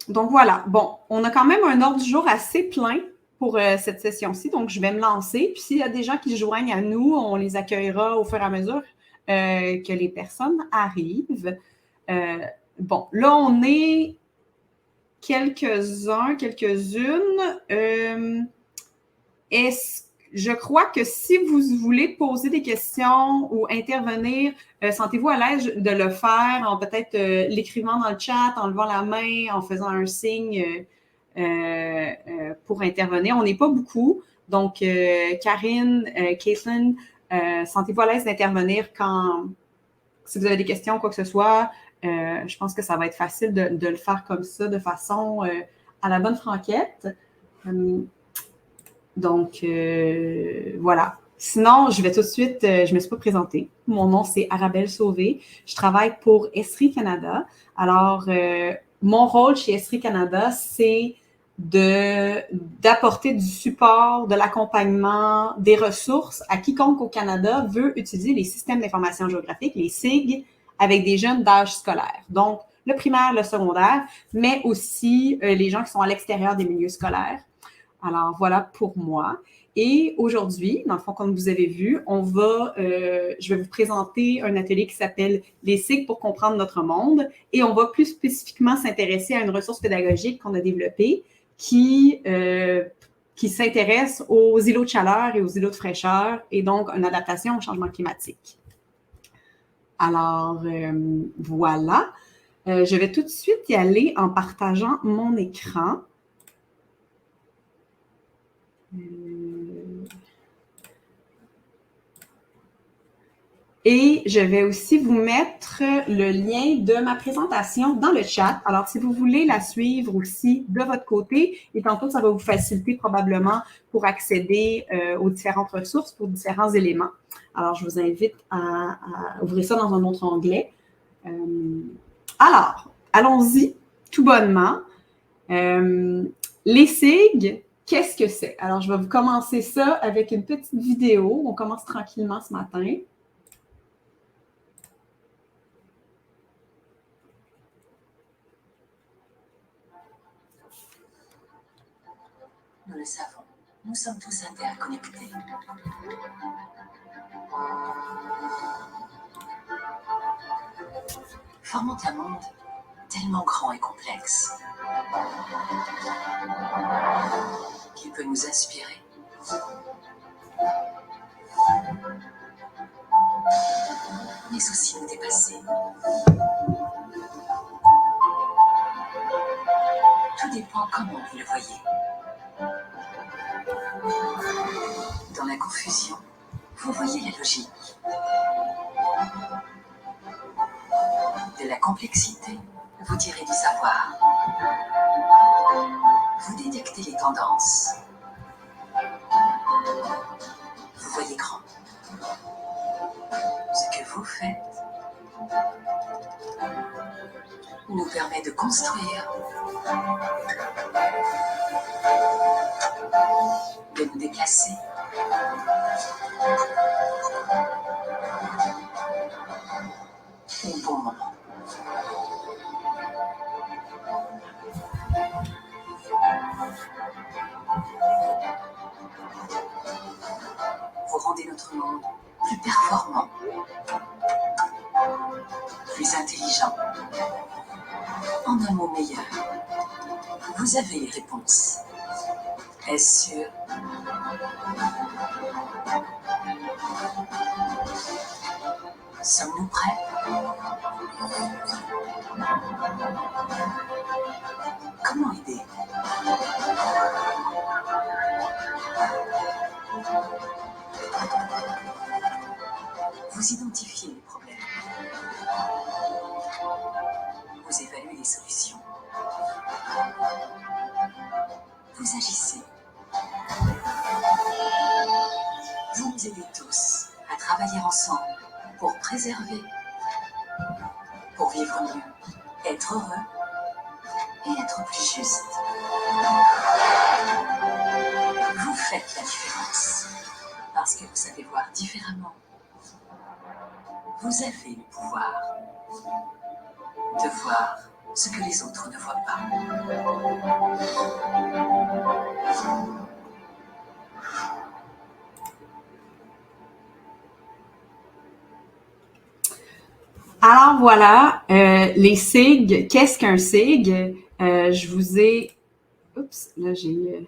Donc voilà, bon, on a quand même un ordre du jour assez plein pour cette session-ci, donc je vais me lancer. Puis s'il y a des gens qui se joignent à nous, on les accueillera au fur et à mesure que les personnes arrivent. Bon, là, on est quelques-uns, quelques-unes. Je crois que si vous voulez poser des questions ou intervenir, sentez-vous à l'aise de le faire en peut-être l'écrivant dans le chat, en levant la main, en faisant un signe pour intervenir. On n'est pas beaucoup. Donc, Karine, Caitlin, sentez-vous à l'aise d'intervenir quand, si vous avez des questions, quoi que ce soit. Je pense que ça va être facile de le faire comme ça, de façon à la bonne franquette. Donc, voilà. Sinon, je vais tout de suite, je ne me suis pas présentée. Mon nom, c'est Arabelle Sauvé. Je travaille pour Esri Canada. Alors, mon rôle chez Esri Canada, c'est d'apporter du support, de l'accompagnement, des ressources à quiconque au Canada veut utiliser les systèmes d'information géographique, les SIG, avec des jeunes d'âge scolaire. Donc, le primaire, le secondaire, mais aussi les gens qui sont à l'extérieur des milieux scolaires. Alors, voilà pour moi. Et aujourd'hui, dans le fond, comme vous avez vu, je vais vous présenter un atelier qui s'appelle Les SIG pour comprendre notre monde. Et on va plus spécifiquement s'intéresser à une ressource pédagogique qu'on a développée qui s'intéresse aux îlots de chaleur et aux îlots de fraîcheur et donc une adaptation au changement climatique. Alors, voilà. Je vais tout de suite y aller en partageant mon écran. Et je vais aussi vous mettre le lien de ma présentation dans le chat. Alors, si vous voulez la suivre aussi de votre côté, et tantôt, ça va vous faciliter probablement pour accéder aux différentes ressources, pour différents éléments. Alors, je vous invite à ouvrir ça dans un autre onglet. Alors, allons-y tout bonnement. Les SIG, qu'est-ce que c'est? Alors, je vais vous commencer ça avec une petite vidéo. On commence tranquillement ce matin. Nous le savons, nous sommes tous interconnectés. Formant un monde tellement grand et complexe qui peut nous inspirer, mais aussi nous dépasser. Tout dépend comment vous le voyez. Dans la confusion, vous voyez la logique. De la complexité, vous tirez du savoir. Vous détectez les tendances. Vous voyez grand. Ce que vous faites nous permet de construire, de nous déplacer, au bon moment. Vous rendez notre monde plus performant, plus intelligent, en un mot meilleur. Vous avez les réponses. Est-ce sûr? Sommes-nous prêts? Comment aider? Vous identifiez les problèmes. Vous évaluez les solutions. Vous agissez. Vous nous aidez tous à travailler ensemble pour préserver, pour vivre mieux, être heureux et être plus juste. Vous faites la différence parce que vous savez voir différemment. Vous avez le pouvoir de voir ce que les autres ne voient pas. Alors voilà, les SIG. Qu'est-ce qu'un SIG? Je vous ai... Oups, là j'ai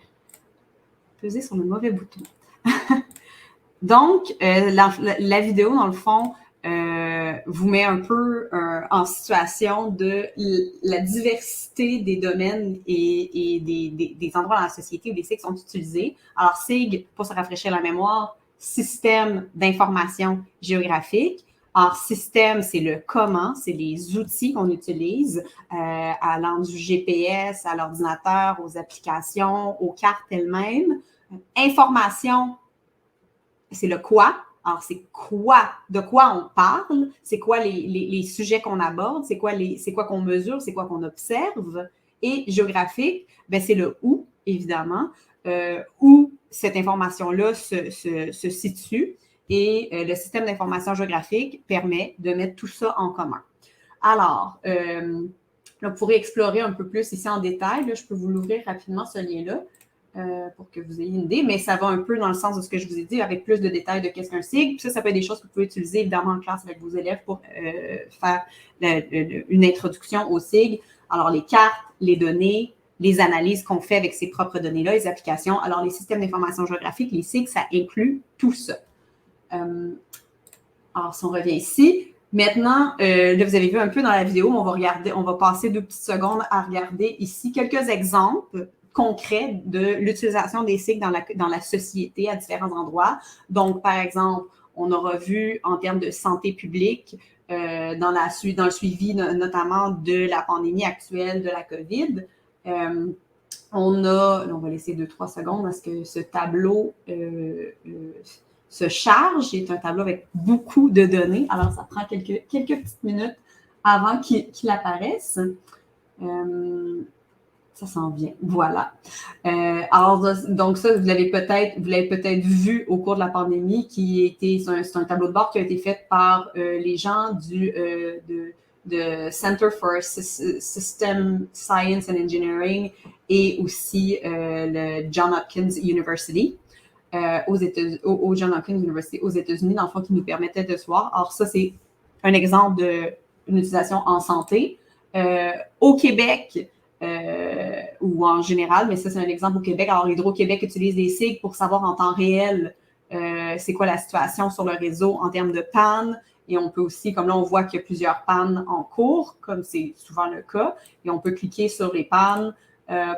pesé sur le mauvais bouton. Donc, la vidéo, dans le fond, vous met un peu en situation de la diversité des domaines et des endroits dans la société où les SIG sont utilisés. Alors, SIG, pour se rafraîchir la mémoire, système d'information géographique. Alors, système, c'est le comment, c'est les outils qu'on utilise, allant du GPS à l'ordinateur, aux applications, aux cartes elles-mêmes. Information, c'est le quoi. Alors, c'est quoi, de quoi on parle, c'est quoi les sujets qu'on aborde, c'est quoi qu'on mesure, c'est quoi qu'on observe. Et géographique, ben, c'est le où, évidemment, où cette information-là se situe. Et le système d'information géographique permet de mettre tout ça en commun. Alors, là, vous pourrez explorer un peu plus ici en détail. Là, je peux vous l'ouvrir rapidement, ce lien-là. Pour que vous ayez une idée, mais ça va un peu dans le sens de ce que je vous ai dit, avec plus de détails de qu'est-ce qu'un SIG. Puis ça peut être des choses que vous pouvez utiliser évidemment en classe avec vos élèves pour faire une introduction au SIG. Alors, les cartes, les données, les analyses qu'on fait avec ces propres données-là, les applications. Alors, les systèmes d'information géographique, les SIG, ça inclut tout ça. Alors, si on revient ici, maintenant, là, vous avez vu un peu dans la vidéo, on va passer 2 petites secondes à regarder ici quelques exemples concret de l'utilisation des SIG dans la société à différents endroits. Donc, par exemple, on aura vu en termes de santé publique, dans le suivi notamment de la pandémie actuelle de la COVID, on va laisser 2-3 secondes parce que ce tableau se charge. C'est un tableau avec beaucoup de données. Alors, ça prend quelques petites minutes avant qu'il apparaisse. Ça s'en vient. Voilà. Alors, donc ça, vous l'avez peut-être vu au cours de la pandémie, c'est un tableau de bord qui a été fait par les gens de Center for System Science and Engineering et aussi le Johns Hopkins University. Au Johns Hopkins University aux États-Unis, dans le fond, qui nous permettait de se voir. Alors, ça, c'est un exemple d'une utilisation en santé. Au Québec, ou en général, mais ça, c'est un exemple au Québec. Alors, Hydro-Québec utilise des SIG pour savoir en temps réel c'est quoi la situation sur le réseau en termes de panne. Et on peut aussi, comme là, on voit qu'il y a plusieurs pannes en cours, comme c'est souvent le cas, et on peut cliquer sur les pannes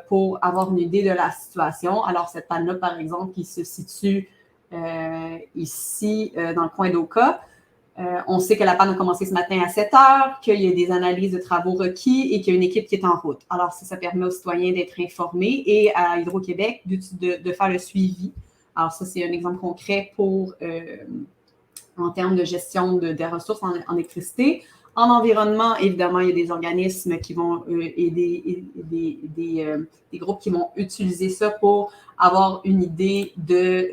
pour avoir une idée de la situation. Alors, cette panne-là, par exemple, qui se situe ici, dans le coin d'Oka, on sait que la panne a commencé ce matin à 7 heures, qu'il y a des analyses de travaux requis et qu'il y a une équipe qui est en route. Alors, ça permet aux citoyens d'être informés et à Hydro-Québec de faire le suivi. Alors, ça, c'est un exemple concret en termes de gestion des ressources en électricité. En environnement, évidemment, il y a des organismes qui vont aider, des groupes qui vont utiliser ça pour avoir une idée de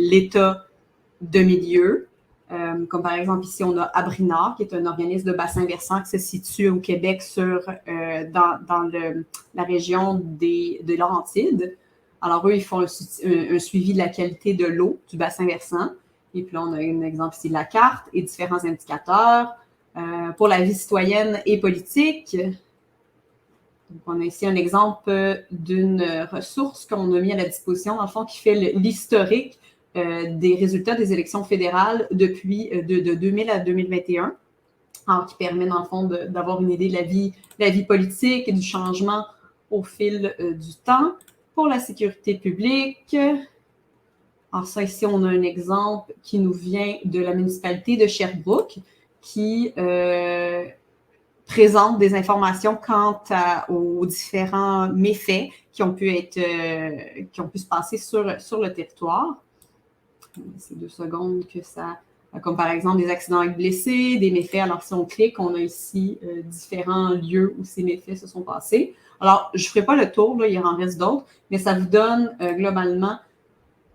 l'état de milieu. Comme par exemple, ici, on a Abrinard, qui est un organisme de bassin versant qui se situe au Québec dans la région de Laurentides. Alors, eux, ils font un suivi de la qualité de l'eau du bassin versant. Et puis là, on a un exemple ici de la carte et différents indicateurs pour la vie citoyenne et politique. Donc, on a ici un exemple d'une ressource qu'on a mis à la disposition, dans le fond, qui fait l'historique des résultats des élections fédérales depuis de 2000 à 2021, alors qui permet, dans le fond, d'avoir une idée de la vie politique et du changement au fil du temps. Pour la sécurité publique, alors ça, ici, on a un exemple qui nous vient de la municipalité de Sherbrooke, qui présente des informations quant aux différents méfaits qui ont pu se passer sur le territoire. C'est 2 secondes que ça... Comme par exemple des accidents avec blessés, des méfaits. Alors, si on clique, on a ici différents lieux où ces méfaits se sont passés. Alors, je ne ferai pas le tour, là, il en reste d'autres, mais ça vous donne globalement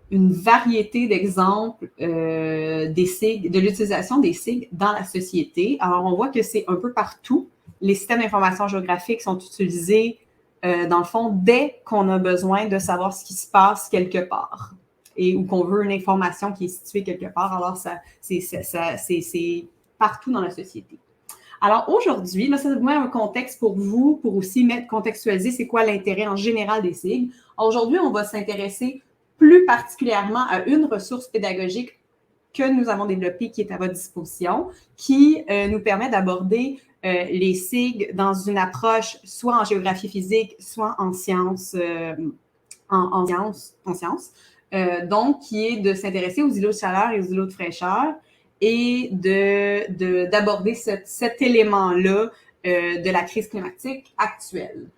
une variété d'exemples des SIG, de l'utilisation des SIG dans la société. Alors, on voit que c'est un peu partout les systèmes d'information géographique sont utilisés, dans le fond, dès qu'on a besoin de savoir ce qui se passe quelque part et ou qu'on veut une information qui est située quelque part. Alors, c'est partout dans la société. Alors, aujourd'hui, là, ça vous met un contexte pour vous, pour aussi contextualiser c'est quoi l'intérêt en général des SIG. Aujourd'hui, on va s'intéresser plus particulièrement à une ressource pédagogique que nous avons développée, qui est à votre disposition, qui nous permet d'aborder les SIG dans une approche soit en géographie physique, soit en sciences, donc qui est de s'intéresser aux îlots de chaleur et aux îlots de fraîcheur et d'aborder cet élément-là de la crise climatique actuelle.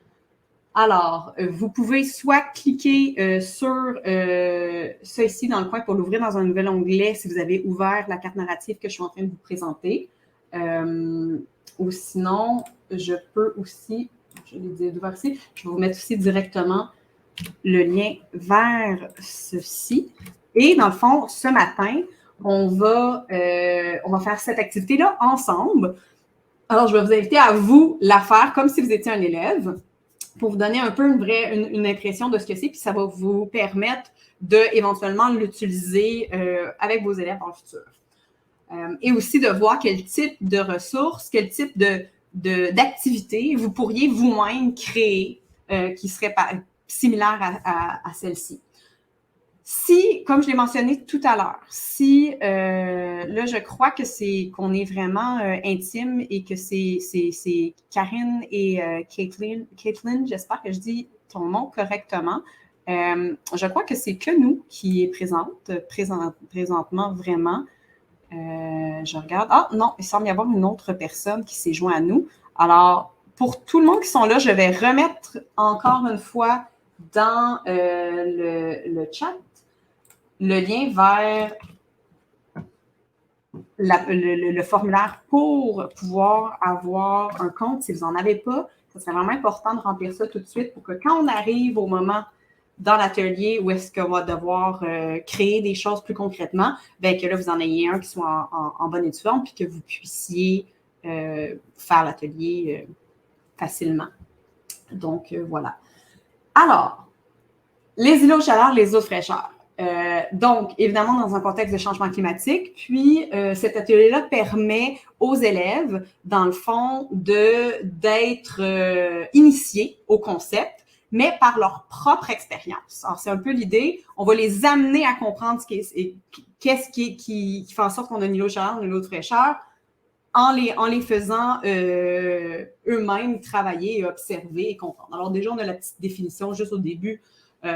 Alors, vous pouvez soit cliquer sur ça ici dans le coin pour l'ouvrir dans un nouvel onglet si vous avez ouvert la carte narrative que je suis en train de vous présenter. Ou sinon, je peux aussi, je l'ai dit d'ouvrir ici, je vais vous mettre aussi directement le lien vers ceci. Et dans le fond, ce matin, on va faire cette activité-là ensemble. Alors, je vais vous inviter à vous la faire comme si vous étiez un élève pour vous donner un peu une impression de ce que c'est, puis ça va vous permettre de éventuellement l'utiliser avec vos élèves dans le futur. Et aussi de voir quel type de ressources, quel type d'activités vous pourriez vous-même créer qui serait similaire à celle-ci. Si, comme je l'ai mentionné tout à l'heure, si là, je crois que qu'on est vraiment intime et que c'est Karine et Caitlin, j'espère que je dis ton nom correctement. Je crois que c'est que nous qui est présentement vraiment. Je regarde. Ah non, il semble y avoir une autre personne qui s'est jointe à nous. Alors, pour tout le monde qui sont là, je vais remettre encore une fois dans le chat le lien vers le formulaire pour pouvoir avoir un compte. Si vous n'en avez pas, ça serait vraiment important de remplir ça tout de suite pour que quand on arrive au moment dans l'atelier où est-ce qu'on va devoir créer des choses plus concrètement, bien que là, vous en ayez un qui soit en bonne et due forme puis que vous puissiez faire l'atelier facilement. Donc, voilà. Alors, les îlots de chaleur, les îlots de fraîcheur. Donc, évidemment, dans un contexte de changement climatique, puis cet atelier-là permet aux élèves, dans le fond, d'être initiés au concept, mais par leur propre expérience. Alors, c'est un peu l'idée. On va les amener à comprendre qu'est-ce qui fait en sorte qu'on a un îlot de chaleur, un îlot de fraîcheur, en les faisant eux-mêmes travailler, observer et comprendre. Alors, déjà, on a la petite définition juste au début.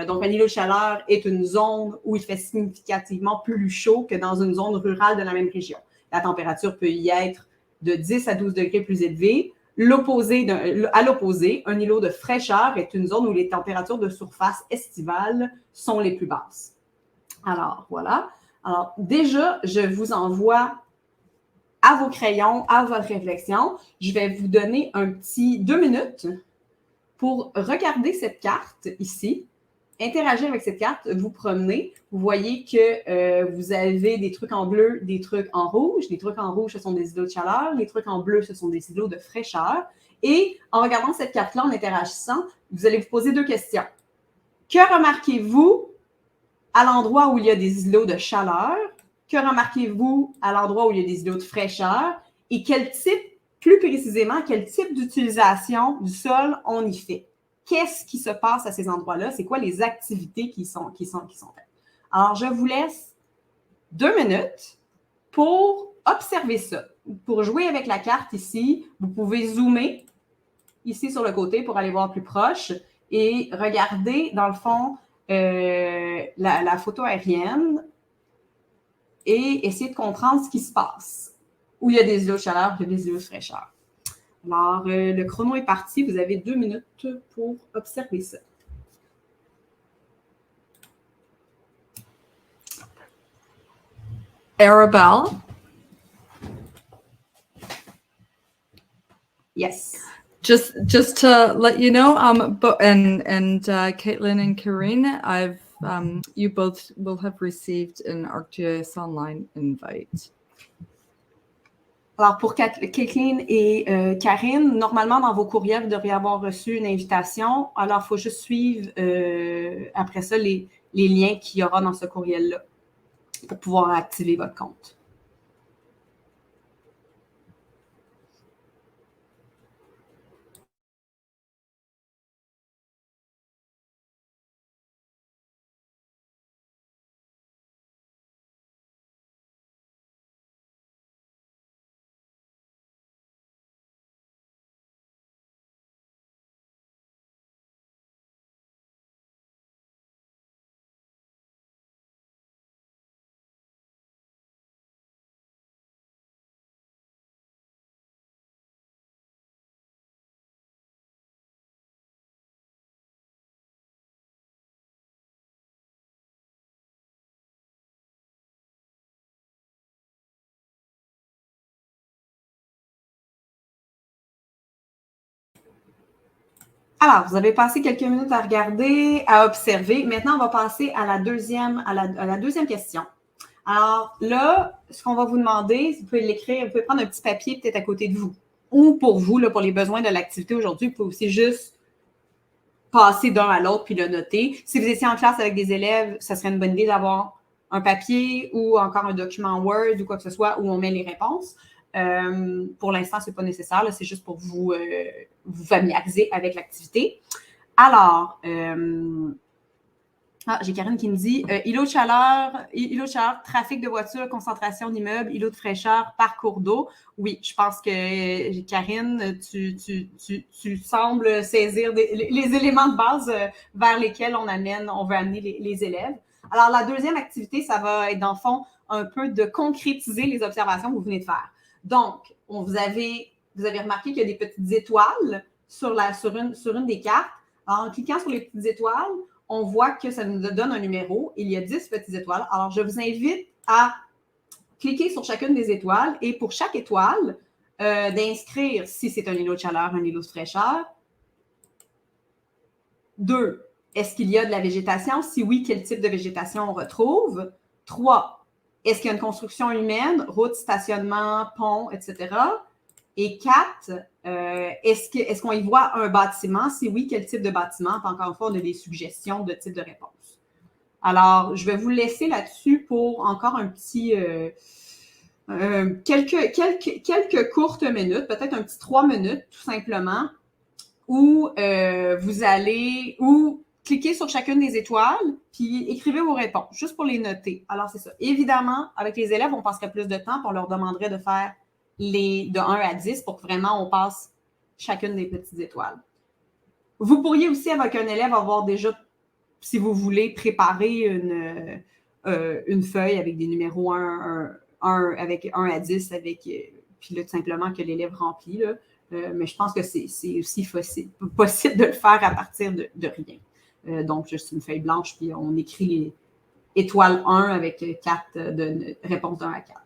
Donc, un îlot de chaleur est une zone où il fait significativement plus chaud que dans une zone rurale de la même région. La température peut y être de 10 à 12 degrés plus élevée. À l'opposé, un îlot de fraîcheur est une zone où les températures de surface estivales sont les plus basses. Alors, voilà. Alors, déjà, je vous envoie à vos crayons, à votre réflexion. Je vais vous donner un petit 2 minutes pour regarder cette carte ici. Interagir avec cette carte, vous promenez, vous voyez que vous avez des trucs en bleu, des trucs en rouge. Les trucs en rouge, ce sont des îlots de chaleur. Les trucs en bleu, ce sont des îlots de fraîcheur. Et en regardant cette carte-là, en interagissant, vous allez vous poser 2 questions. Que remarquez-vous à l'endroit où il y a des îlots de chaleur? Que remarquez-vous à l'endroit où il y a des îlots de fraîcheur? Et plus précisément, quel type d'utilisation du sol on y fait? Qu'est-ce qui se passe à ces endroits-là? C'est quoi les activités qui sont faites? Alors, je vous laisse 2 minutes pour observer ça. Pour jouer avec la carte ici, vous pouvez zoomer ici sur le côté pour aller voir plus proche et regarder, dans le fond, la photo aérienne et essayer de comprendre ce qui se passe. Où il y a des îlots de chaleur, il y a des îlots de fraîcheur. Alors, le chrono est parti. Vous avez 2 minutes pour observer ça. Arabelle? Yes. Just to let you know, Caitlin and Karine, you both will have received an ArcGIS Online invite. Alors, pour Kathleen et Karine, normalement, dans vos courriels, vous devriez avoir reçu une invitation. Alors, il faut juste suivre après ça les liens qu'il y aura dans ce courriel-là pour pouvoir activer votre compte. Alors, vous avez passé quelques minutes à regarder, à observer. Maintenant, on va passer à la deuxième question. Alors là, ce qu'on va vous demander, vous pouvez l'écrire, vous pouvez prendre un petit papier peut-être à côté de vous. Ou pour vous, là, pour les besoins de l'activité aujourd'hui, vous pouvez aussi juste passer d'un à l'autre puis le noter. Si vous étiez en classe avec des élèves, ça serait une bonne idée d'avoir un papier ou encore un document Word ou quoi que ce soit où on met les réponses. Pour l'instant, ce n'est pas nécessaire, c'est juste pour vous familiariser avec l'activité. Alors, j'ai Karine qui me dit îlot de chaleur, trafic de voitures, concentration d'immeubles, îlot de fraîcheur, parcours d'eau. Oui, je pense que Karine, tu sembles saisir les éléments de base vers lesquels on veut amener les élèves. Alors, la deuxième activité, ça va être dans le fond un peu de concrétiser les observations que vous venez de faire. Donc, vous avez remarqué qu'il y a des petites étoiles sur une des cartes. Alors, en cliquant sur les petites étoiles, on voit que ça nous donne un numéro. Il y a 10 petites étoiles. Alors, je vous invite à cliquer sur chacune des étoiles et pour chaque étoile, d'inscrire si c'est un îlot de chaleur, un îlot de fraîcheur. 2. Est-ce qu'il y a de la végétation? Si oui, quel type de végétation on retrouve? 3. Est-ce qu'il y a une construction humaine, route, stationnement, pont, etc.? Et 4, est-ce qu'on y voit un bâtiment? Si oui, quel type de bâtiment? Puis encore une fois, on a des suggestions de type de réponse. Alors, je vais vous laisser là-dessus pour encore un petit quelques courtes minutes, peut-être un petit 3 minutes, tout simplement, où vous allez cliquer sur chacune des étoiles, puis écrivez vos réponses, juste pour les noter. Alors, c'est ça. Évidemment, avec les élèves, on passerait plus de temps, puis on leur demanderait de faire de 1 à 10 pour que vraiment on passe chacune des petites étoiles. Vous pourriez aussi, avec un élève, avoir déjà, si vous voulez, préparer une feuille avec des numéros 1 avec 1 à 10, puis là, tout simplement que l'élève remplit. Là. Mais je pense que c'est aussi possible de le faire à partir de rien. Donc, juste une feuille blanche, puis on écrit étoile 1 avec 4 de réponse d'1 à 4.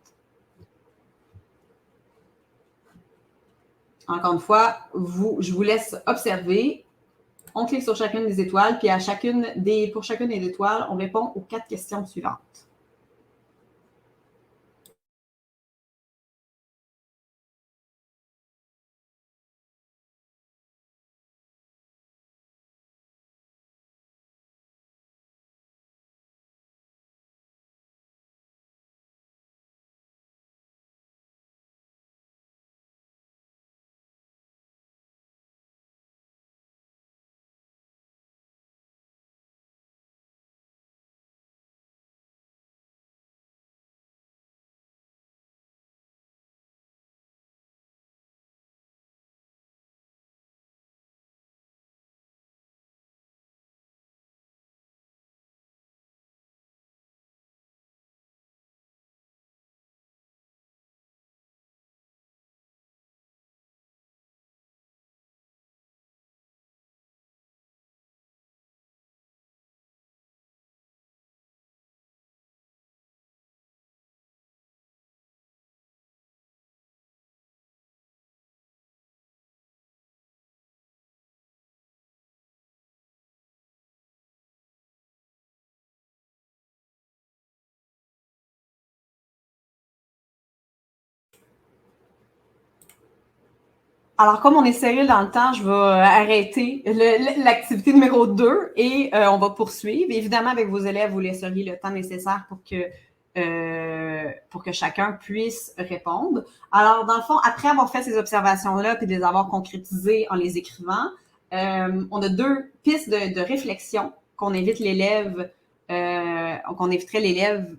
Encore une fois, je vous laisse observer. On clique sur chacune des étoiles, puis pour chacune des étoiles, on répond aux 4 questions suivantes. Alors, comme on est sérieux dans le temps, je vais arrêter l'activité numéro 2 et on va poursuivre. Évidemment, avec vos élèves, vous laisseriez le temps nécessaire pour que chacun puisse répondre. Alors, dans le fond, après avoir fait ces observations-là puis de les avoir concrétisées en les écrivant, on a 2 pistes de réflexion qu'on invite l'élève, qu'on inviterait l'élève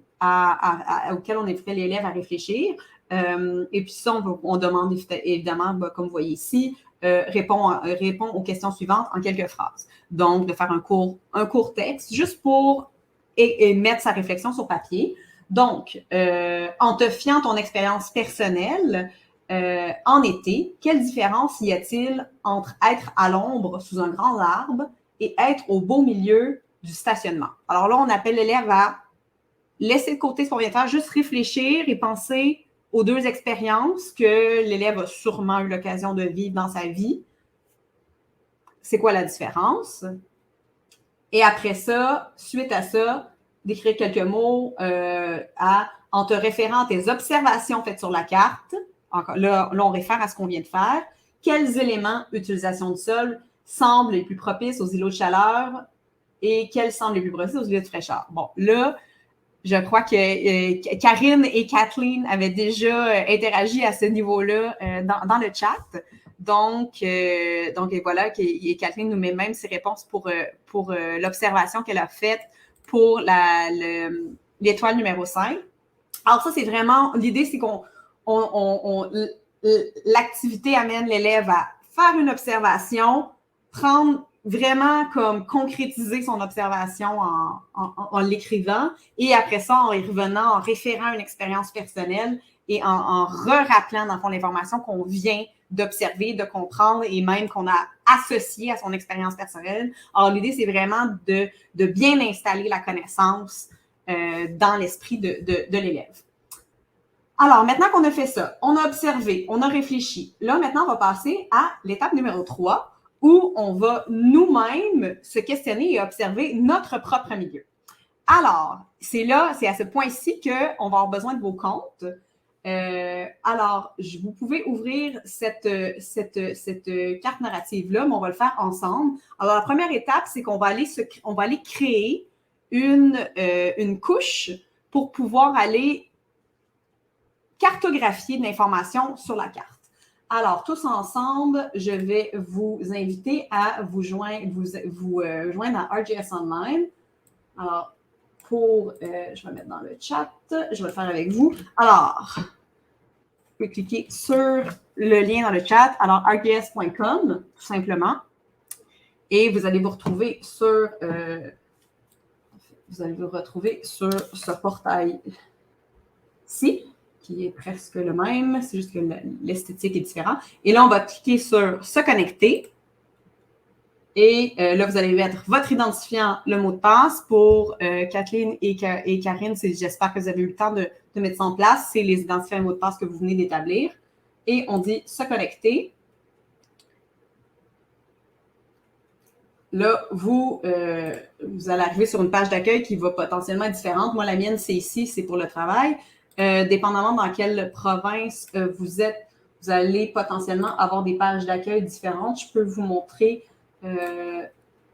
auquel on inviterait l'élève à réfléchir. Et puis ça, on demande évidemment, comme vous voyez ici, répond aux questions suivantes en quelques phrases. Donc, de faire un court texte, juste pour mettre sa réflexion sur papier. Donc, en te fiant à ton expérience personnelle, en été, quelle différence y a-t-il entre être à l'ombre sous un grand arbre et être au beau milieu du stationnement? Alors là, on appelle l'élève à laisser de côté ce qu'on vient de faire, juste réfléchir et penser aux 2 expériences que l'élève a sûrement eu l'occasion de vivre dans sa vie. C'est quoi la différence? Et après ça, suite à ça, d'écrire quelques mots en te référant à tes observations faites sur la carte. Encore, là, on réfère à ce qu'on vient de faire. Quels éléments d'utilisation du sol semblent les plus propices aux îlots de chaleur et quels semblent les plus propices aux îlots de fraîcheur? Bon, là, je crois que Karine et Kathleen avaient déjà interagi à ce niveau-là dans le chat. Donc et voilà, et Kathleen nous met même ses réponses pour l'observation qu'elle a faite pour l'étoile numéro 5. Alors ça, c'est vraiment, l'idée, c'est l'activité amène l'élève à faire une observation, prendre vraiment comme concrétiser son observation en l'écrivant et après ça, en y revenant, en référant à une expérience personnelle et en re-rappelant, dans le fond, l'information qu'on vient d'observer, de comprendre et même qu'on a associée à son expérience personnelle. Alors, l'idée, c'est vraiment de bien installer la connaissance dans l'esprit de l'élève. Alors, maintenant qu'on a fait ça, on a observé, on a réfléchi. Là, maintenant, on va passer à l'étape numéro 3, où on va nous-mêmes se questionner et observer notre propre milieu. Alors, c'est à ce point-ci qu'on va avoir besoin de vos comptes. Alors, vous pouvez ouvrir cette carte narrative-là, mais on va le faire ensemble. Alors, la première étape, c'est qu'on va aller créer une couche pour pouvoir aller cartographier de l'information sur la carte. Alors, tous ensemble, je vais vous inviter à vous joindre à RGS Online. Alors, je vais mettre dans le chat, je vais le faire avec vous. Alors, vous pouvez cliquer sur le lien dans le chat, alors rgs.com, tout simplement. Et vous allez vous retrouver sur ce portail-ci, qui est presque le même, c'est juste que l'esthétique est différente. Et là, on va cliquer sur « Se connecter ». Et là, vous allez mettre votre identifiant, le mot de passe. Pour Kathleen et Karine, j'espère que vous avez eu le temps de mettre ça en place. C'est les identifiants et mots de passe que vous venez d'établir. Et on dit « Se connecter ». Là, vous allez arriver sur une page d'accueil qui va potentiellement être différente. Moi, la mienne, c'est ici, c'est pour le travail. Dépendamment dans quelle province vous êtes, vous allez potentiellement avoir des pages d'accueil différentes. Je peux vous montrer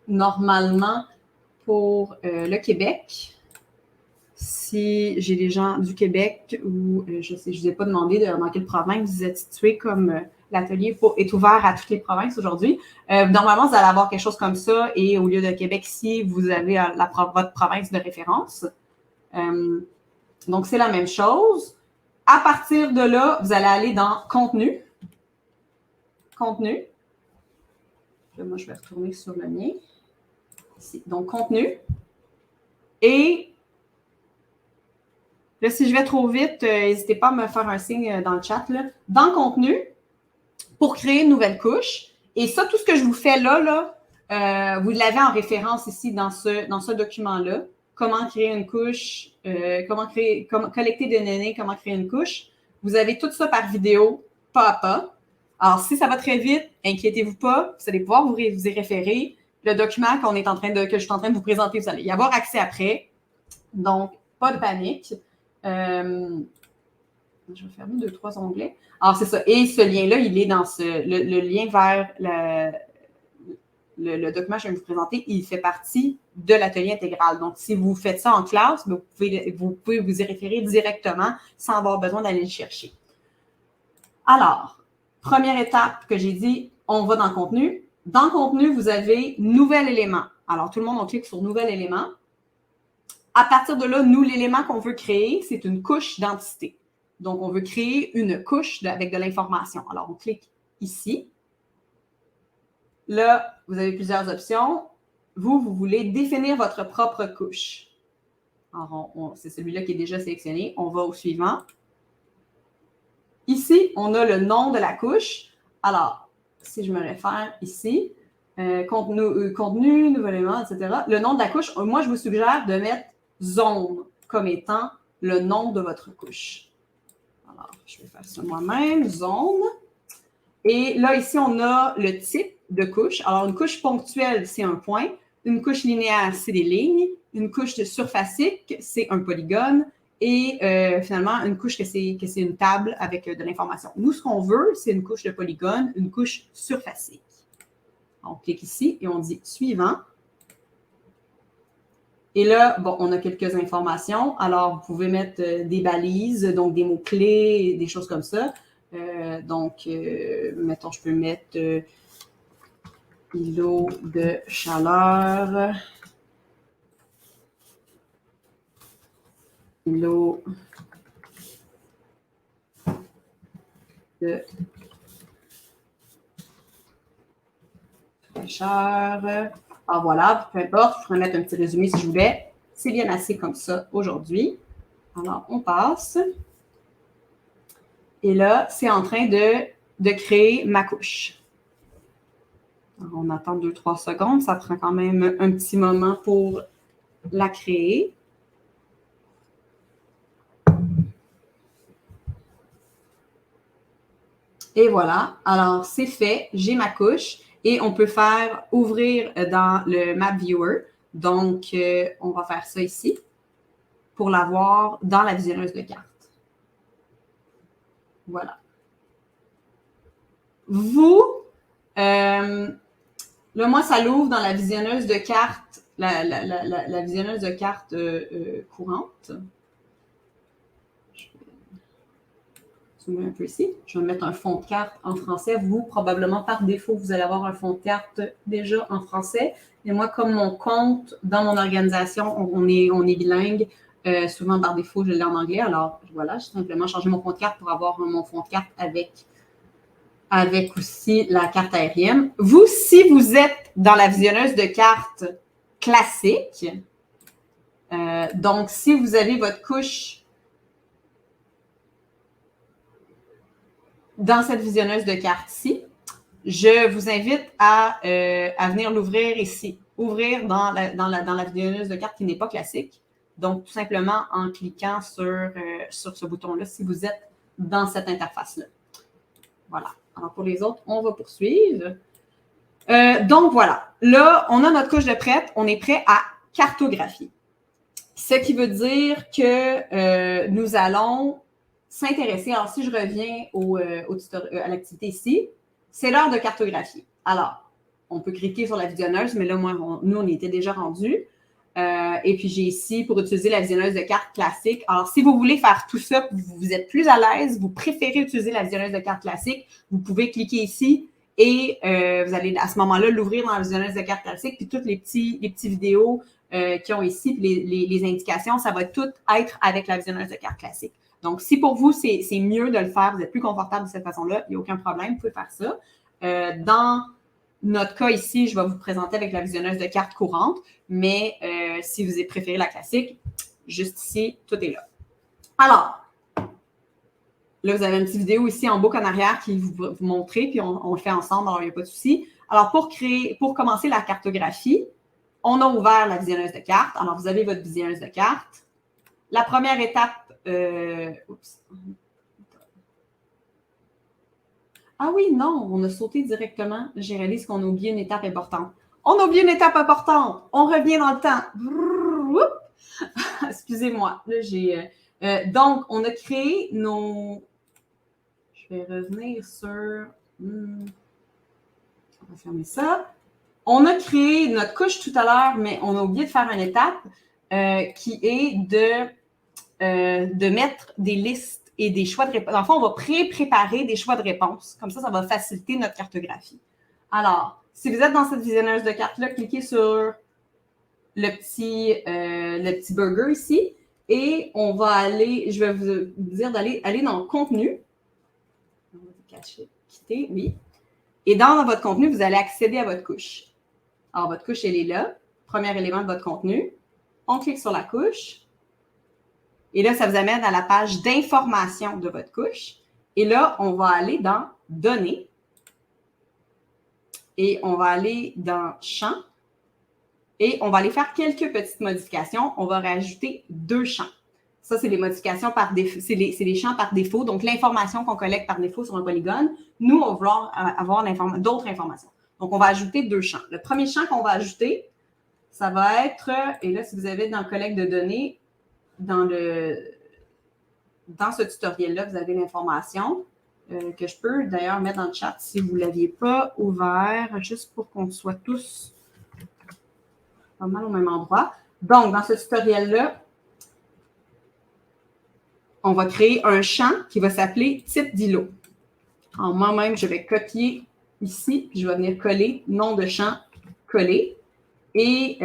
normalement pour le Québec. Si j'ai des gens du Québec ou je ne vous ai pas demandé dans quelle province vous êtes situé, comme l'atelier est ouvert à toutes les provinces aujourd'hui. Normalement, vous allez avoir quelque chose comme ça et au lieu de Québec ici, vous avez votre province de référence. Donc, c'est la même chose. À partir de là, vous allez aller dans « Contenu ». Contenu. Moi, je vais retourner sur le mien. Ici. Donc, « Contenu ». Et là, si je vais trop vite, n'hésitez pas à me faire un signe dans le chat. Là. Dans « Contenu », pour créer une nouvelle couche. Et ça, tout ce que je vous fais là vous l'avez en référence ici dans ce document-là. Comment créer une couche, comment collecter des données, comment créer une couche. Vous avez tout ça par vidéo, pas à pas. Alors, si ça va très vite, inquiétez-vous pas, vous allez pouvoir vous y référer. Le document que je suis en train de vous présenter, vous allez y avoir accès après. Donc, pas de panique. Je vais fermer 2-3 onglets. Alors, c'est ça. Et ce lien-là, il est dans le lien vers le document que je vais vous présenter, il fait partie de l'atelier intégral. Donc, si vous faites ça en classe, vous pouvez vous y référer directement sans avoir besoin d'aller le chercher. Alors, première étape que j'ai dit, on va dans le contenu. Dans le contenu, vous avez nouvel élément. Alors, tout le monde, on clique sur nouvel élément. À partir de là, nous, l'élément qu'on veut créer, c'est une couche d'identité. Donc, on veut créer une couche avec de l'information. Alors, on clique ici. Là, vous avez plusieurs options. Vous voulez définir votre propre couche. Alors, c'est celui-là qui est déjà sélectionné. On va au suivant. Ici, on a le nom de la couche. Alors, si je me réfère ici, contenu, nouvel élément, etc. Le nom de la couche, moi, je vous suggère de mettre zone comme étant le nom de votre couche. Alors, je vais faire ça moi-même, zone. Et là, ici, on a le type de couche. Alors, une couche ponctuelle, c'est un point. Une couche linéaire, c'est des lignes. Une couche surfacique, c'est un polygone. Et finalement, une couche que c'est une table avec de l'information. Nous, ce qu'on veut, c'est une couche de polygone, une couche surfacique. On clique ici et on dit « Suivant ». Et là, bon, on a quelques informations. Alors, vous pouvez mettre des balises, donc des mots-clés, des choses comme ça. Mettons, je peux mettre îlot de chaleur, îlot de fraîcheur. Alors voilà, peu importe, je pourrais mettre un petit résumé si je voulais. C'est bien assez comme ça aujourd'hui. Alors, on passe. Et là, c'est en train de créer ma couche. Alors, on attend 2-3 secondes. Ça prend quand même un petit moment pour la créer. Et voilà. Alors, c'est fait. J'ai ma couche. Et on peut faire ouvrir dans le Map Viewer. Donc, on va faire ça ici pour l'avoir dans la visionneuse de carte. Voilà. Vous, là, moi, ça l'ouvre dans la visionneuse de carte, la visionneuse de carte courante. Je vais zoomer un peu ici. Je vais mettre un fond de carte en français. Vous, probablement, par défaut, vous allez avoir un fond de carte déjà en français. Et moi, comme mon compte dans mon organisation, on est bilingue, souvent, par défaut, je l'ai en anglais. Alors, voilà, j'ai simplement changé mon fond de carte pour avoir mon fond de carte avec aussi la carte aérienne. Vous, si vous êtes dans la visionneuse de carte classique, donc, si vous avez votre couche dans cette visionneuse de carte-ci, je vous invite à venir l'ouvrir ici. Ouvrir dans la visionneuse de carte qui n'est pas classique. Donc, tout simplement en cliquant sur ce bouton-là si vous êtes dans cette interface-là. Voilà. Alors, pour les autres, on va poursuivre. Donc, voilà. Là, on a notre couche de prête. On est prêt à cartographier. Ce qui veut dire que nous allons s'intéresser. Alors, si je reviens à l'activité ici, c'est l'heure de cartographier. Alors, on peut cliquer sur la visionneuse, mais là, nous, on était déjà rendus. Et puis, j'ai ici pour utiliser la visionneuse de carte classique. Alors, si vous voulez faire tout ça, vous êtes plus à l'aise, vous préférez utiliser la visionneuse de carte classique, vous pouvez cliquer ici et vous allez à ce moment-là l'ouvrir dans la visionneuse de carte classique. Puis, toutes les petits vidéos qui ont ici, puis les indications, ça va tout être avec la visionneuse de carte classique. Donc, si pour vous, c'est mieux de le faire, vous êtes plus confortable de cette façon-là, il n'y a aucun problème, vous pouvez faire ça. Dans notre cas ici, je vais vous présenter avec la visionneuse de carte courante, mais si vous préférez la classique, juste ici, tout est là. Alors, là, vous avez une petite vidéo ici en boucle en arrière qui vous montrer, puis on le fait ensemble, alors il n'y a pas de souci. Alors, pour commencer la cartographie, on a ouvert la visionneuse de carte. Alors, vous avez votre visionneuse de carte. La première étape, ah oui, non, on a sauté directement. J'ai réalisé qu'on a oublié une étape importante. On a oublié une étape importante. On revient dans le temps. Excusez-moi. Là, Donc, on a créé nos... Je vais revenir sur... On va fermer ça. On a créé notre couche tout à l'heure, mais on a oublié de faire une étape qui est de mettre des listes et des choix de réponse. Dans le fond, on va préparer des choix de réponse. Comme ça va faciliter notre cartographie. Alors, si vous êtes dans cette visionneuse de cartes-là, cliquez sur le petit burger ici et on va aller, je vais vous dire d'aller dans le contenu. On va cacher, quitter, oui. Et dans votre contenu, vous allez accéder à votre couche. Alors, votre couche, elle est là. Premier élément de votre contenu. On clique sur la couche. Et là, ça vous amène à la page d'information de votre couche. Et là, on va aller dans Données. Et on va aller dans Champs. Et on va aller faire quelques petites modifications. On va rajouter 2 champs. Ça, c'est les modifications par défaut. C'est les champs par défaut. Donc, l'information qu'on collecte par défaut sur un polygone, nous, on va vouloir avoir d'autres informations. Donc, on va ajouter 2 champs. Le premier champ qu'on va ajouter, ça va être, et là, si vous avez dans le collecte de données, dans ce tutoriel-là, vous avez l'information que je peux d'ailleurs mettre dans le chat si vous ne l'aviez pas ouvert, juste pour qu'on soit tous pas mal au même endroit. Donc, dans ce tutoriel-là, on va créer un champ qui va s'appeler type d'îlot. Alors, moi-même, je vais copier ici, puis je vais venir coller nom de champ, coller. Et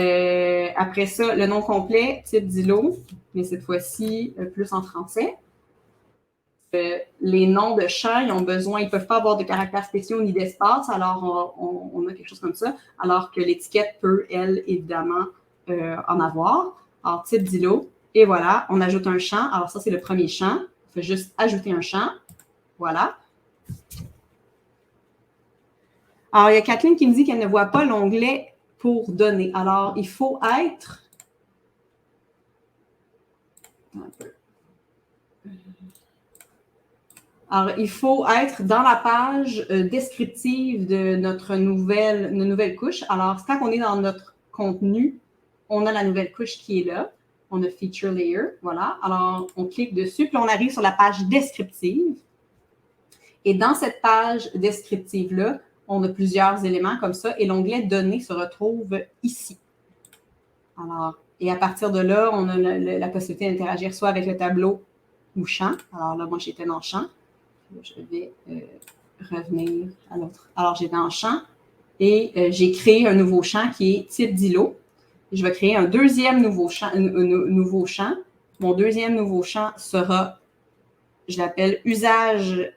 après ça, le nom complet, type d'îlot, mais cette fois-ci, plus en français. Les noms de champs, ils ne peuvent pas avoir de caractères spéciaux ni d'espace, alors on a quelque chose comme ça, alors que l'étiquette peut, elle, évidemment, en avoir. Alors, type d'îlot, et voilà, on ajoute un champ. Alors, ça, c'est le premier champ. On fait juste ajouter un champ. Voilà. Alors, il y a Kathleen qui me dit qu'elle ne voit pas l'onglet pour donner. Alors, il faut être... Un peu. Alors, il faut être dans la page descriptive de notre nouvelle couche. Alors, quand on est dans notre contenu, on a la nouvelle couche qui est là. On a Feature Layer, voilà. Alors, on clique dessus, puis on arrive sur la page descriptive. Et dans cette page descriptive-là, on a plusieurs éléments comme ça, et l'onglet Données se retrouve ici. Alors, et à partir de là, on a la possibilité d'interagir soit avec le tableau ou champ. Alors là, moi, j'étais dans champ. Je vais revenir à l'autre. Alors, j'étais dans champ et j'ai créé un nouveau champ qui est type d'îlot. Je vais créer un deuxième nouveau champ. Mon deuxième nouveau champ sera, je l'appelle usage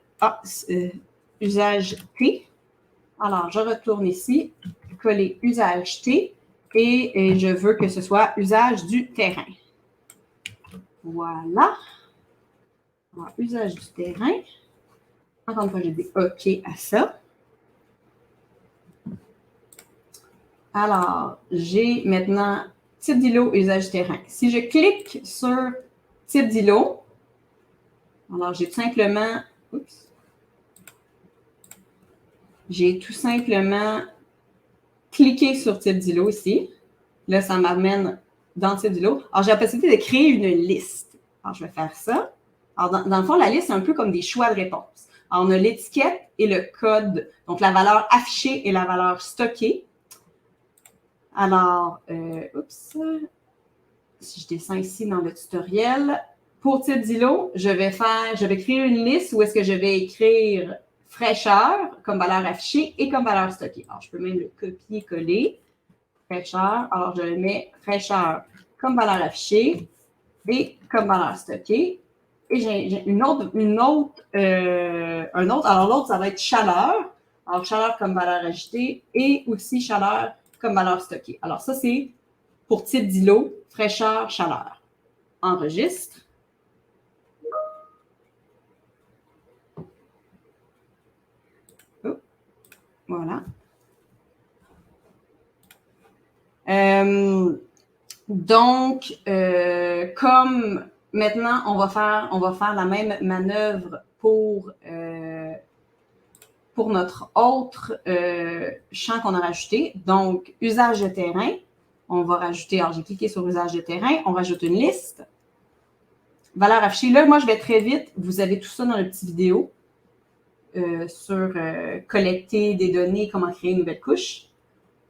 T. Alors, je retourne ici, coller usage T et je veux que ce soit usage du terrain. Voilà. Alors, usage du terrain. Encore une fois, j'ai dit OK à ça. Alors, j'ai maintenant type d'îlot, usage du terrain. Si je clique sur type d'îlot, alors j'ai tout simplement, cliqué sur type d'îlot ici. Là, ça m'amène dans type d'îlot. Alors, j'ai la possibilité de créer une liste. Alors, je vais faire ça. Alors, dans le fond, la liste, c'est un peu comme des choix de réponse. Alors, on a l'étiquette et le code, donc la valeur affichée et la valeur stockée. Alors, si je descends ici dans le tutoriel, pour type d'îlot, je vais créer une liste où est-ce que je vais écrire fraîcheur comme valeur affichée et comme valeur stockée. Alors, je peux même le copier-coller. Fraîcheur. Alors, je le mets fraîcheur comme valeur affichée et comme valeur stockée. Et j'ai un autre. Alors, l'autre, ça va être chaleur. Alors, chaleur comme valeur ajoutée et aussi chaleur comme valeur stockée. Alors, ça, c'est pour type d'îlot, fraîcheur, chaleur. Enregistre. Oh, voilà. Donc, comme maintenant, on va faire la même manœuvre pour notre autre champ qu'on a rajouté. Donc, usage de terrain. On va rajouter, alors j'ai cliqué sur usage de terrain, on rajoute une liste. valeur affichée. Là, moi, je vais très vite. Vous avez tout ça dans le petit vidéo sur collecter des données, comment créer une nouvelle couche.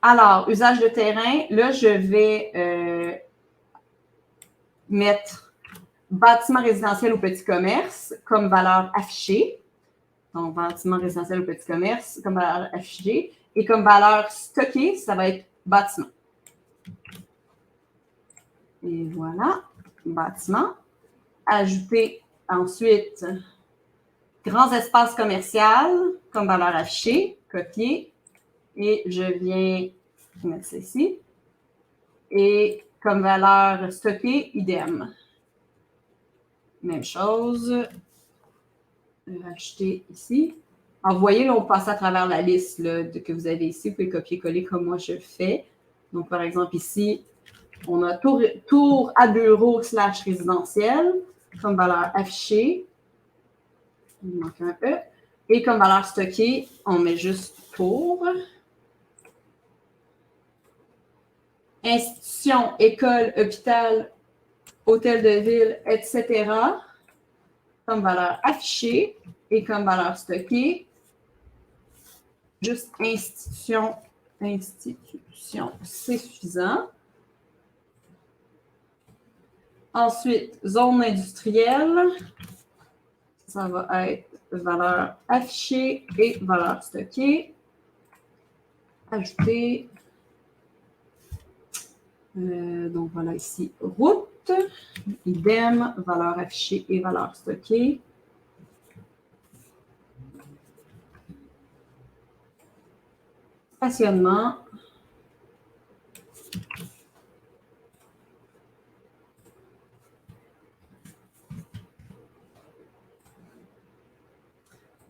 Alors, usage de terrain. Là, je vais mettre bâtiment résidentiel ou petit commerce comme valeur affichée. Donc, bâtiment résidentiel ou petit commerce comme valeur affichée. Et comme valeur stockée, ça va être bâtiment. Et voilà, bâtiment. Ajouter ensuite grands espaces commerciaux comme valeur affichée, copier. Et je viens mettre ceci. Et comme valeur stockée, idem. Même chose. Ajouter ici. Alors, vous voyez, là, on passe à travers la liste là, que vous avez ici. Vous pouvez copier-coller comme moi je le fais. Donc, par exemple, ici, on a tour à bureau / résidentiel comme valeur affichée. Il manque un E. Et comme valeur stockée, on met juste tour. Institution, école, hôpital, hôtel de ville, etc. Comme valeur affichée et comme valeur stockée. Juste institution, c'est suffisant. Ensuite, zone industrielle. Ça va être valeur affichée et valeur stockée. Ajouter. Donc, voilà ici, route. Idem, valeur affichée et valeur stockée. Stationnement.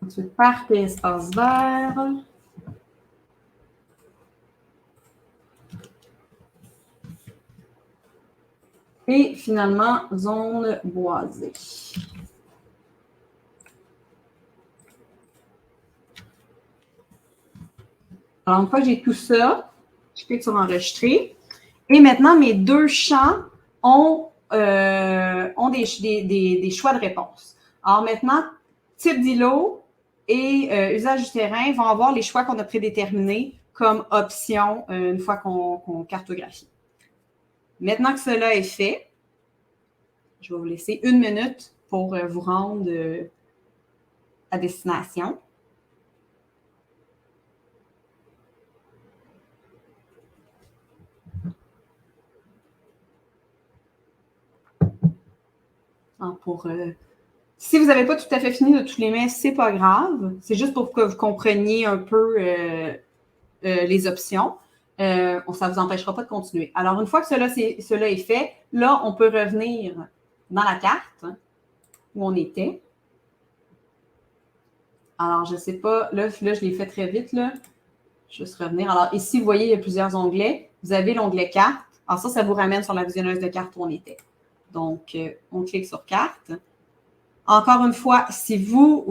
Ensuite, parc et espace vert. Et finalement, zone boisée. Alors, une fois que j'ai tout ça, je clique sur enregistrer. Et maintenant, mes deux champs ont des choix de réponse. Alors maintenant, type d'îlot et usage du terrain vont avoir les choix qu'on a prédéterminés comme option une fois qu'on cartographie. Maintenant que cela est fait, je vais vous laisser 1 minute pour vous rendre à destination. Si vous n'avez pas tout à fait fini de tous les mails, c'est pas grave. C'est juste pour que vous compreniez un peu les options. Ça ne vous empêchera pas de continuer. Alors, une fois que cela est fait, là, on peut revenir dans la carte où on était. Alors, je ne sais pas, là, je l'ai fait très vite, là. Je vais juste revenir. Alors, ici, vous voyez, il y a plusieurs onglets. Vous avez l'onglet carte. Alors, ça vous ramène sur la visionneuse de carte où on était. Donc, on clique sur carte. Encore une fois, si vous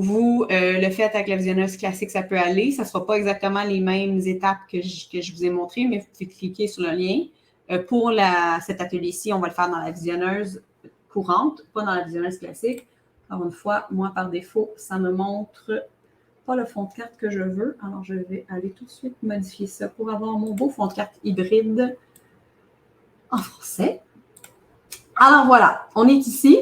le faites avec la visionneuse classique, ça peut aller. Ça ne sera pas exactement les mêmes étapes que je vous ai montrées, mais vous pouvez cliquer sur le lien. Pour cet atelier-ci, on va le faire dans la visionneuse courante, pas dans la visionneuse classique. Encore une fois, moi, par défaut, ça me montre pas le fond de carte que je veux. Alors, je vais aller tout de suite modifier ça pour avoir mon beau fond de carte hybride en français. Alors, voilà, on est ici.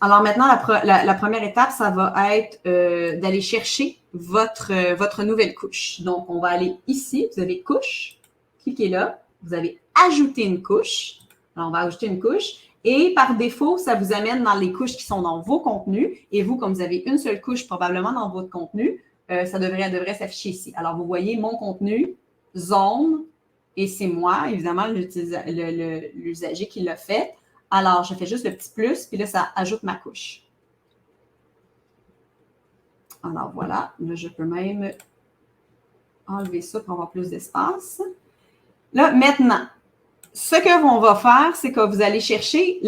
Alors, maintenant, la première étape, ça va être d'aller chercher votre nouvelle couche. Donc, on va aller ici. Vous avez couche. Cliquez là. Vous avez ajouté une couche. Alors, on va ajouter une couche. Et par défaut, ça vous amène dans les couches qui sont dans vos contenus. Et vous, comme vous avez une seule couche probablement dans votre contenu, ça devrait s'afficher ici. Alors, vous voyez mon contenu, zone, et c'est moi, évidemment, l'usager qui l'a fait. Alors, je fais juste le petit plus, puis là, ça ajoute ma couche. Alors, voilà. Là, je peux même enlever ça pour avoir plus d'espace. Là, maintenant, ce que l'on va faire, c'est que vous allez chercher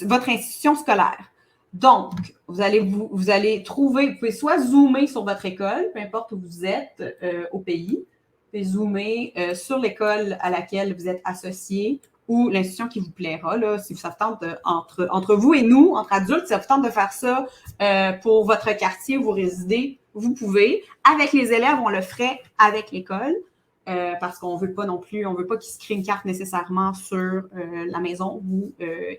votre institution scolaire. Donc, vous allez trouver, vous pouvez soit zoomer sur votre école, peu importe où vous êtes au pays. Vous pouvez zoomer sur l'école à laquelle vous êtes associé ou l'institution qui vous plaira, là, si ça vous tente entre vous et nous, entre adultes, si ça vous tente de faire ça pour votre quartier où vous résidez, vous pouvez. Avec les élèves, on le ferait avec l'école. Parce qu'on veut pas non plus, on veut pas qu'ils se créent une carte nécessairement sur la maison où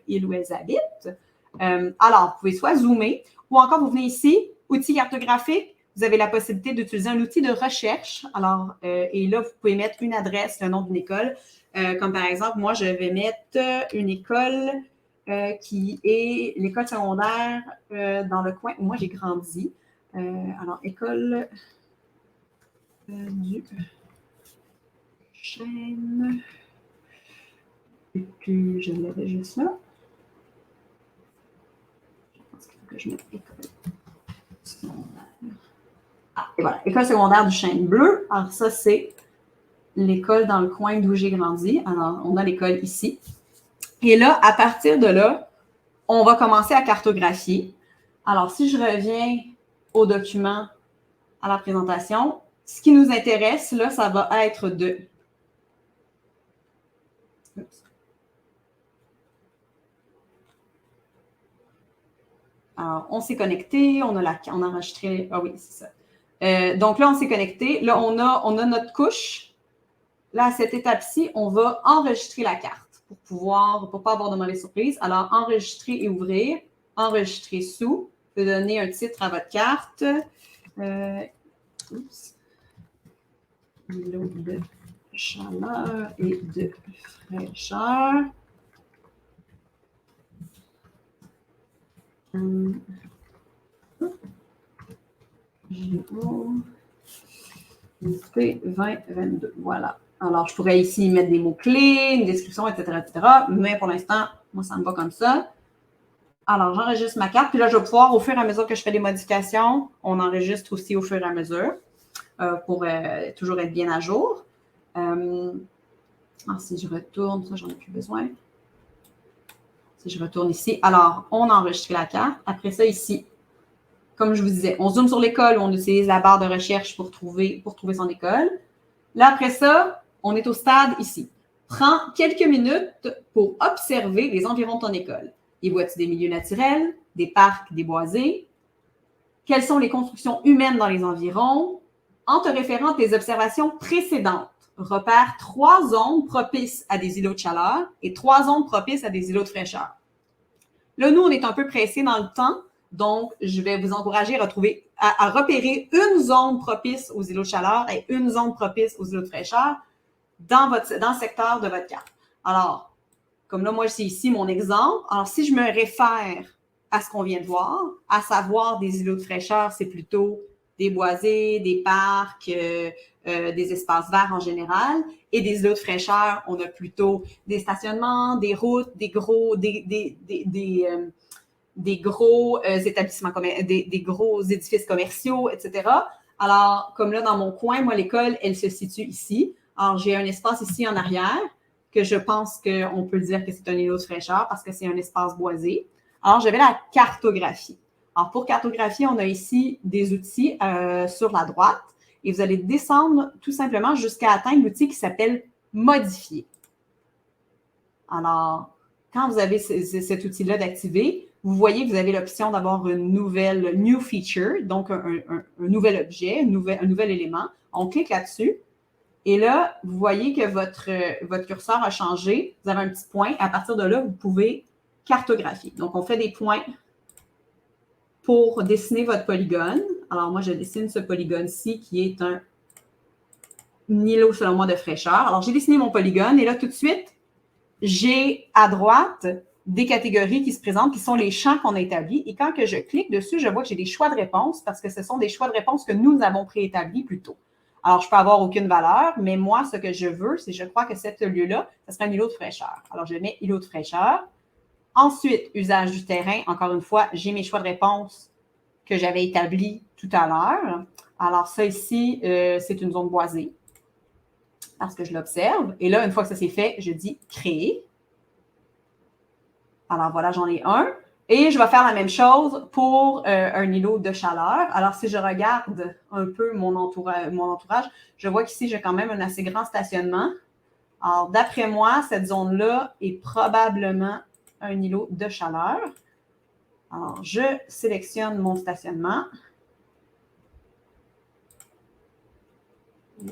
ils ou elles habitent. Alors, vous pouvez soit zoomer ou encore vous venez ici, outils cartographiques, vous avez la possibilité d'utiliser un outil de recherche. Alors, et là, vous pouvez mettre une adresse, le nom d'une école. Comme par exemple, moi, je vais mettre une école qui est l'école secondaire dans le coin où moi j'ai grandi. Alors, école du Chêne. Et puis, je l'avais juste là. Je pense qu'il faut que je mette école secondaire. Ah, et voilà, école secondaire du Chêne Bleu. Alors, ça, c'est l'école dans le coin d'où j'ai grandi. Alors, on a l'école ici. Et là, à partir de là, on va commencer à cartographier. Alors, si je reviens au document, à la présentation, ce qui nous intéresse, là, ça va être de... Alors, on s'est connecté, on a enregistré... Ah oui, c'est ça. Donc là, on s'est connecté. Là, on a notre couche. Là, à cette étape-ci, on va enregistrer la carte pour ne pas avoir de mauvaises surprises. Alors, enregistrer et ouvrir. Enregistrer sous. Vous pouvez donner un titre à votre carte. Îlot de chaleur et de fraîcheur. P2022. Voilà. Alors, je pourrais ici mettre des mots-clés, une description, etc., etc. Mais pour l'instant, moi, ça me va comme ça. Alors, j'enregistre ma carte. Puis là, je vais pouvoir, au fur et à mesure que je fais des modifications, on enregistre aussi au fur et à mesure pour toujours être bien à jour. Si je retourne, ça, j'en ai plus besoin. Si je retourne ici, alors, on enregistre la carte. Après ça, ici, comme je vous disais, on zoome sur l'école, on utilise la barre de recherche pour trouver son école. Là, après ça, on est au stade ici. Prends quelques minutes pour observer les environs de ton école. Y vois-tu des milieux naturels, des parcs, des boisés? Quelles sont les constructions humaines dans les environs? En te référant à tes observations précédentes, repère 3 zones propices à des îlots de chaleur et 3 zones propices à des îlots de fraîcheur. Là, nous, on est un peu pressé dans le temps, donc je vais vous encourager à repérer une zone propice aux îlots de chaleur et une zone propice aux îlots de fraîcheur dans le secteur de votre carte. Alors, comme là, moi, c'est ici mon exemple. Alors, si je me réfère à ce qu'on vient de voir, à savoir des îlots de fraîcheur, c'est plutôt des boisés, des parcs, des espaces verts en général. Et des îlots de fraîcheur, on a plutôt des stationnements, des routes, des gros établissements, des gros édifices commerciaux, etc. Alors, comme là, dans mon coin, moi, l'école, elle se situe ici. Alors, j'ai un espace ici en arrière que je pense qu'on peut dire que c'est un îlot de fraîcheur parce que c'est un espace boisé. Alors, je vais la cartographie. Alors, pour cartographier, on a ici des outils sur la droite et vous allez descendre tout simplement jusqu'à atteindre l'outil qui s'appelle « Modifier ». Alors, quand vous avez cet outil-là d'activer, vous voyez que vous avez l'option d'avoir une nouvelle « New Feature », donc un nouvel objet, un nouvel élément. On clique là-dessus. Et là, vous voyez que votre curseur a changé. Vous avez un petit point. À partir de là, vous pouvez cartographier. Donc, on fait des points pour dessiner votre polygone. Alors, moi, je dessine ce polygone-ci qui est un îlot, selon moi, de fraîcheur. Alors, j'ai dessiné mon polygone et là, tout de suite, j'ai à droite des catégories qui se présentent, qui sont les champs qu'on a établis. Et quand que je clique dessus, je vois que j'ai des choix de réponse parce que ce sont des choix de réponse que nous avons préétablis plus tôt. Alors, je peux avoir aucune valeur, mais moi, ce que je veux, c'est je crois que cet lieu-là, ce serait un îlot de fraîcheur. Alors, je mets îlot de fraîcheur. Ensuite, usage du terrain. Encore une fois, j'ai mes choix de réponse que j'avais établis tout à l'heure. Alors, ça ici, c'est une zone boisée parce que je l'observe. Et là, une fois que ça c'est fait, je dis « Créer ». Alors, voilà, j'en ai un. Et je vais faire la même chose pour un îlot de chaleur. Alors, si je regarde un peu mon entourage, je vois qu'ici, j'ai quand même un assez grand stationnement. Alors, d'après moi, cette zone-là est probablement un îlot de chaleur. Alors, je sélectionne mon stationnement.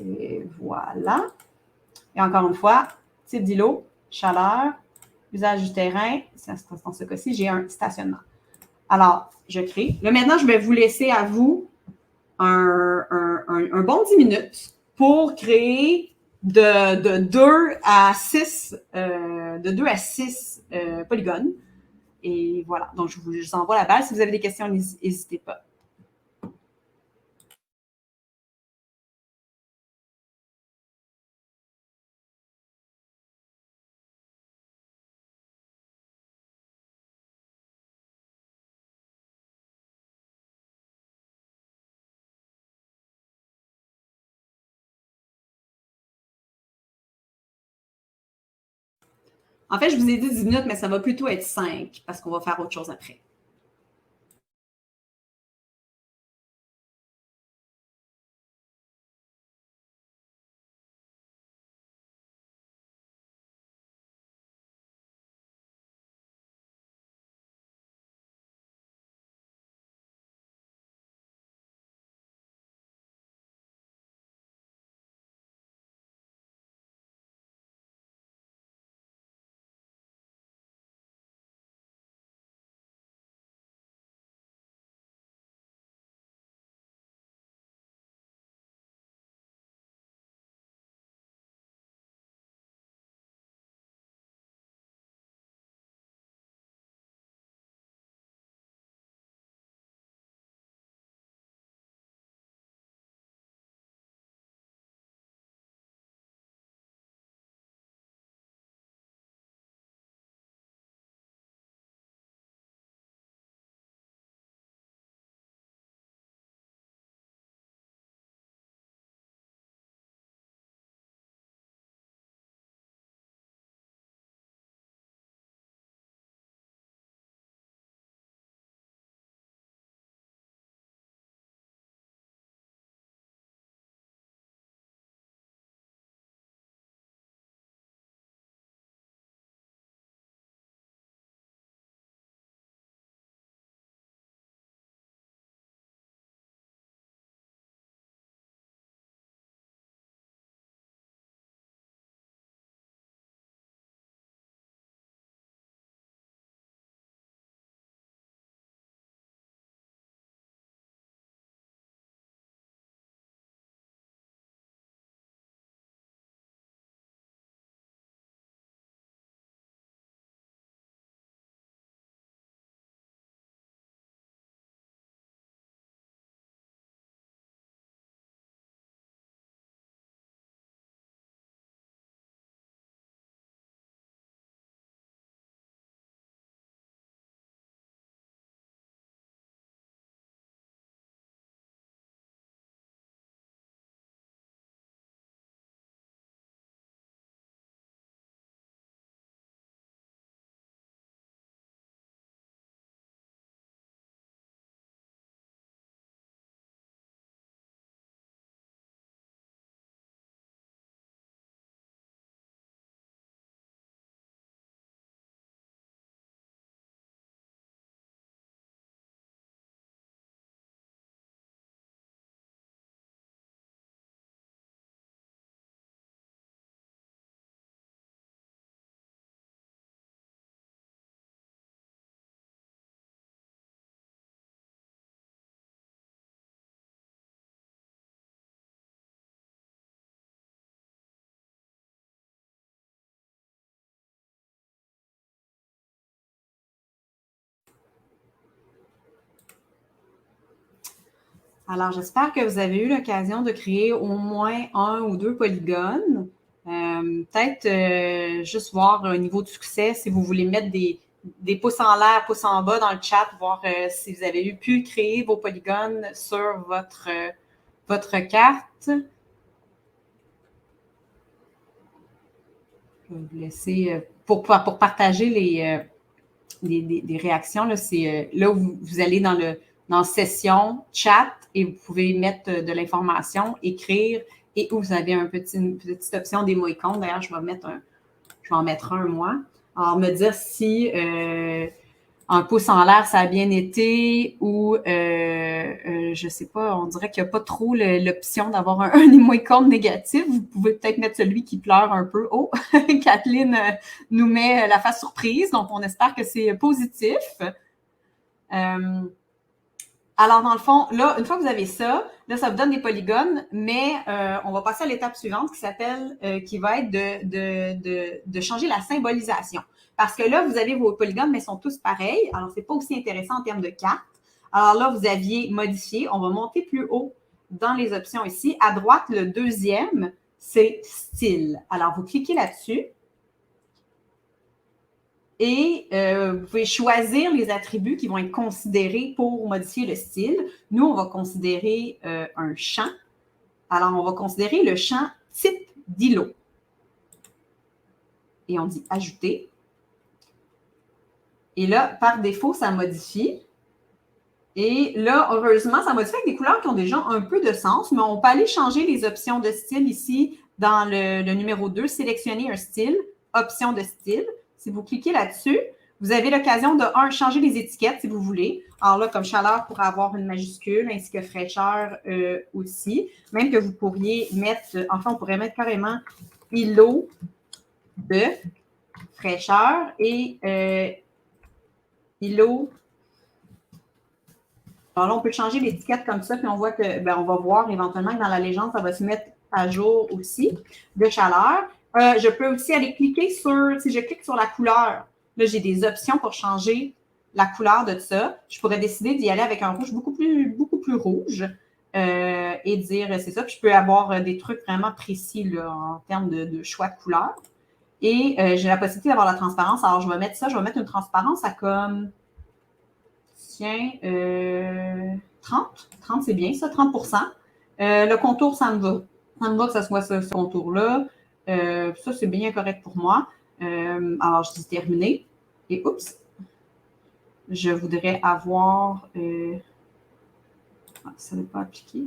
Et voilà. Et encore une fois, type d'îlot, chaleur, usage du terrain. Dans ce cas-ci, j'ai un stationnement. Alors, je crée. Là, maintenant, je vais vous laisser à vous un bon 10 minutes pour créer de 2 à 6 polygones. Et voilà. Donc, je vous envoie la balle. Si vous avez des questions, n'hésitez pas. En fait, je vous ai dit 10 minutes, mais ça va plutôt être 5 parce qu'on va faire autre chose après. Alors, j'espère que vous avez eu l'occasion de créer au moins 1 ou 2 polygones. Peut-être juste voir un niveau de succès si vous voulez mettre des pouces en l'air, pouces en bas dans le chat, voir si vous avez pu créer vos polygones sur votre carte. Je vais vous laisser pour partager des réactions. Là, c'est là où vous allez dans session, chat, et vous pouvez mettre de l'information, écrire et où vous avez une petite option d'émoticône. D'ailleurs, je vais en mettre un, moi. Alors, me dire si un pouce en l'air, ça a bien été, ou je sais pas, on dirait qu'il n'y a pas trop l'option d'avoir un émoticône négatif. Vous pouvez peut-être mettre celui qui pleure un peu. Oh, Kathleen nous met la face surprise, donc on espère que c'est positif. Alors, dans le fond, là, une fois que vous avez ça, là, ça vous donne des polygones, mais on va passer à l'étape suivante qui va être de changer la symbolisation. Parce que là, vous avez vos polygones, mais ils sont tous pareils. Alors, c'est pas aussi intéressant en termes de carte. Alors là, vous aviez modifié. On va monter plus haut dans les options ici. À droite, le deuxième, c'est style. Alors, vous cliquez là-dessus. Et vous pouvez choisir les attributs qui vont être considérés pour modifier le style. Nous, on va considérer un champ. Alors, on va considérer le champ type d'îlot. Et on dit « Ajouter ». Et là, par défaut, ça modifie. Et là, heureusement, ça modifie avec des couleurs qui ont déjà un peu de sens, mais on peut aller changer les options de style ici dans le numéro 2, sélectionner un style, option de style. Si vous cliquez là-dessus, vous avez l'occasion de, changer les étiquettes si vous voulez. Alors là, comme chaleur pourrait avoir une majuscule, ainsi que fraîcheur aussi. Même que vous pourriez mettre, enfin, on pourrait mettre carrément îlot de fraîcheur et îlot. Alors là, on peut changer l'étiquette comme ça, puis on voit que, on va voir éventuellement que dans la légende, ça va se mettre à jour aussi de chaleur. Je peux aussi aller cliquer si je clique sur la couleur, là, j'ai des options pour changer la couleur de ça. Je pourrais décider d'y aller avec un rouge beaucoup plus rouge et dire, c'est ça. Puis je peux avoir des trucs vraiment précis là, en termes de choix de couleur. Et j'ai la possibilité d'avoir la transparence. Alors, je vais mettre une transparence à comme, tiens, 30. 30, c'est bien ça, 30%. Le contour, ça me va. Ça me va que ça soit ce contour-là. Ça, c'est bien correct pour moi. Alors, je dis terminer. Et oups, je voudrais avoir... ça n'est pas appliqué.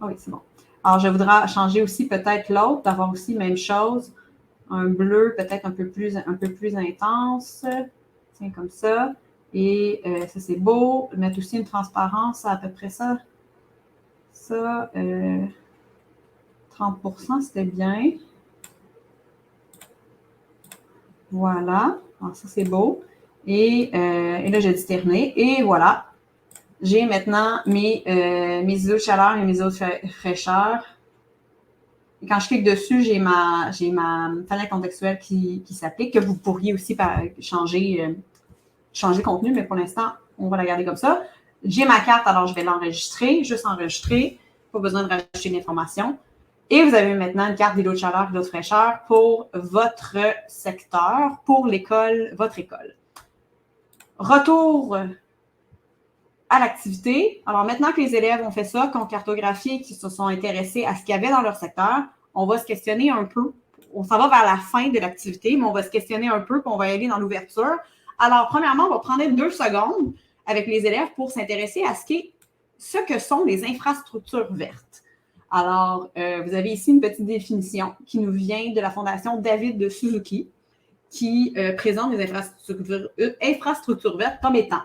Ah oui, c'est bon. Alors, je voudrais changer aussi peut-être l'autre, d'avoir aussi même chose. Un bleu peut-être un peu plus intense. Tiens, comme ça. Et ça, c'est beau. Mettre aussi une transparence à peu près ça. Ça, 30%, c'était bien. Voilà. Alors, ça, c'est beau. Et là, j'ai dit terminer. Et voilà. J'ai maintenant mes îlots de chaleur et mes îlots de fraîcheur. Et quand je clique dessus, j'ai ma fenêtre contextuelle qui s'applique, que vous pourriez aussi changer le contenu, mais pour l'instant, on va la garder comme ça. J'ai ma carte, alors je vais l'enregistrer, juste enregistrer. Pas besoin de rajouter l'information. Et vous avez maintenant une carte d'îlot de chaleur et d'îlot de fraîcheur pour votre secteur, pour votre école. Retour à l'activité. Alors, maintenant que les élèves ont fait ça, qu'on cartographié, qui se sont intéressés à ce qu'il y avait dans leur secteur, on va se questionner un peu. On s'en va vers la fin de l'activité, mais on va se questionner un peu, puis on va aller dans l'ouverture. Alors, premièrement, on va prendre 2 secondes avec les élèves pour s'intéresser à ce que sont les infrastructures vertes. Alors, vous avez ici une petite définition qui nous vient de la Fondation David de Suzuki, qui présente les infrastructures vertes comme étant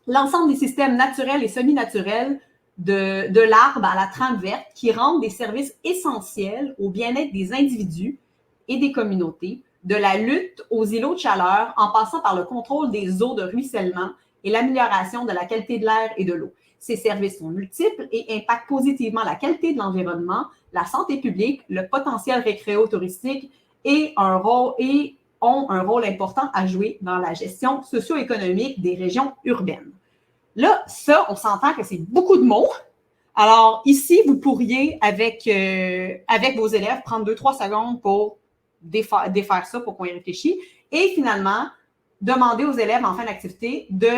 l'ensemble des systèmes naturels et semi-naturels de l'arbre à la trame verte qui rendent des services essentiels au bien-être des individus et des communautés, de la lutte aux îlots de chaleur en passant par le contrôle des eaux de ruissellement et l'amélioration de la qualité de l'air et de l'eau. Ces services sont multiples et impactent positivement la qualité de l'environnement, la santé publique, le potentiel récréo-touristique et ont un rôle important à jouer dans la gestion socio-économique des régions urbaines. Là, ça, on s'entend que c'est beaucoup de mots. Alors, ici, vous pourriez, avec vos élèves, prendre 2-3 secondes pour défaire ça, pour qu'on y réfléchisse. Et finalement, demander aux élèves en fin d'activité de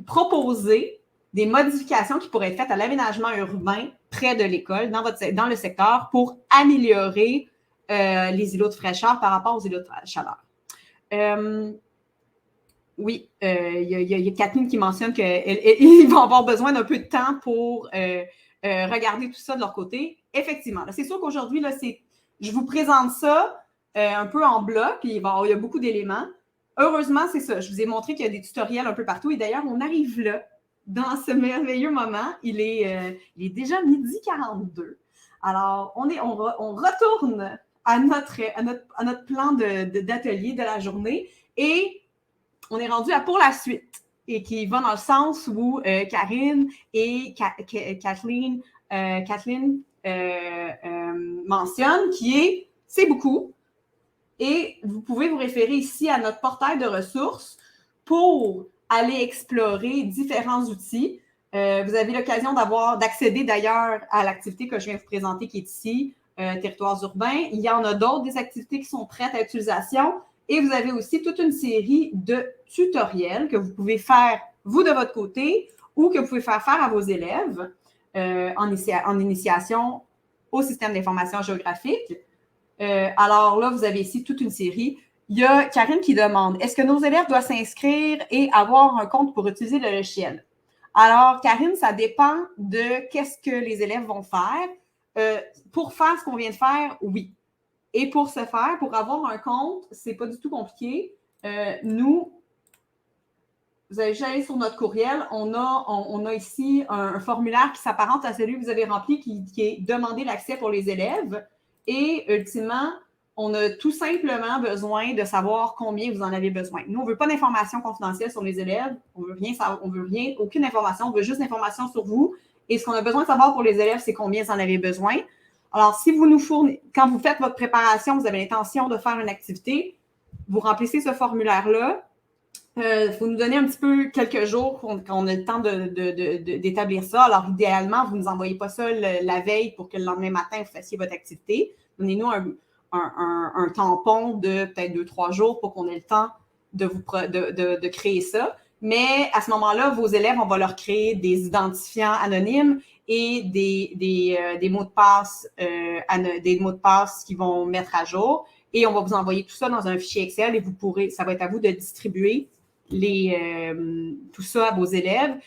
proposer des modifications qui pourraient être faites à l'aménagement urbain près de l'école, dans le secteur, pour améliorer les îlots de fraîcheur par rapport aux îlots de chaleur. Oui, il y a Kathleen qui mentionne qu'ils vont avoir besoin d'un peu de temps pour regarder tout ça de leur côté. Effectivement, c'est sûr qu'aujourd'hui, là, je vous présente ça un peu en bloc, puis il y a beaucoup d'éléments. Heureusement, c'est ça. Je vous ai montré qu'il y a des tutoriels un peu partout. Et d'ailleurs, on arrive là, dans ce merveilleux moment. Il est déjà 12h42. Alors, on retourne à notre plan d'atelier de la journée et on est rendu à pour la suite et qui va dans le sens où Karine et Kathleen mentionnent qui est « c'est beaucoup ». Et vous pouvez vous référer ici à notre portail de ressources pour aller explorer différents outils. Vous avez l'occasion d'accéder d'ailleurs à l'activité que je viens de vous présenter qui est ici, Territoires urbains. Il y en a d'autres, des activités qui sont prêtes à utilisation. Et vous avez aussi toute une série de tutoriels que vous pouvez faire, vous, de votre côté, ou que vous pouvez faire à vos élèves en initiation au système d'information géographique. Alors là, vous avez ici toute une série. Il y a Karine qui demande, est-ce que nos élèves doivent s'inscrire et avoir un compte pour utiliser le logiciel? Alors, Karine, ça dépend de qu'est-ce que les élèves vont faire. Pour faire ce qu'on vient de faire, oui. Et pour ce faire, pour avoir un compte, c'est pas du tout compliqué. Vous avez déjà allé sur notre courriel, on a ici un formulaire qui s'apparente à celui que vous avez rempli, qui est demander l'accès pour les élèves. Et ultimement, on a tout simplement besoin de savoir combien vous en avez besoin. Nous, on ne veut pas d'informations confidentielles sur les élèves. On veut rien, aucune information. On veut juste l'information sur vous. Et ce qu'on a besoin de savoir pour les élèves, c'est combien vous en avez besoin. Alors, si vous nous fournissez, quand vous faites votre préparation, vous avez l'intention de faire une activité, vous remplissez ce formulaire-là. Il faut nous donner un petit peu quelques jours qu'on ait le temps d'établir ça. Alors, idéalement, vous ne nous envoyez pas ça la veille pour que le lendemain matin, vous fassiez votre activité. Donnez-nous un tampon de peut-être 2-3 jours pour qu'on ait le temps de créer ça. Mais à ce moment-là, vos élèves, on va leur créer des identifiants anonymes et des mots de passe, des mots de passe qu'ils vont mettre à jour. Et on va vous envoyer tout ça dans un fichier Excel et ça va être à vous de distribuer tout ça à vos élèves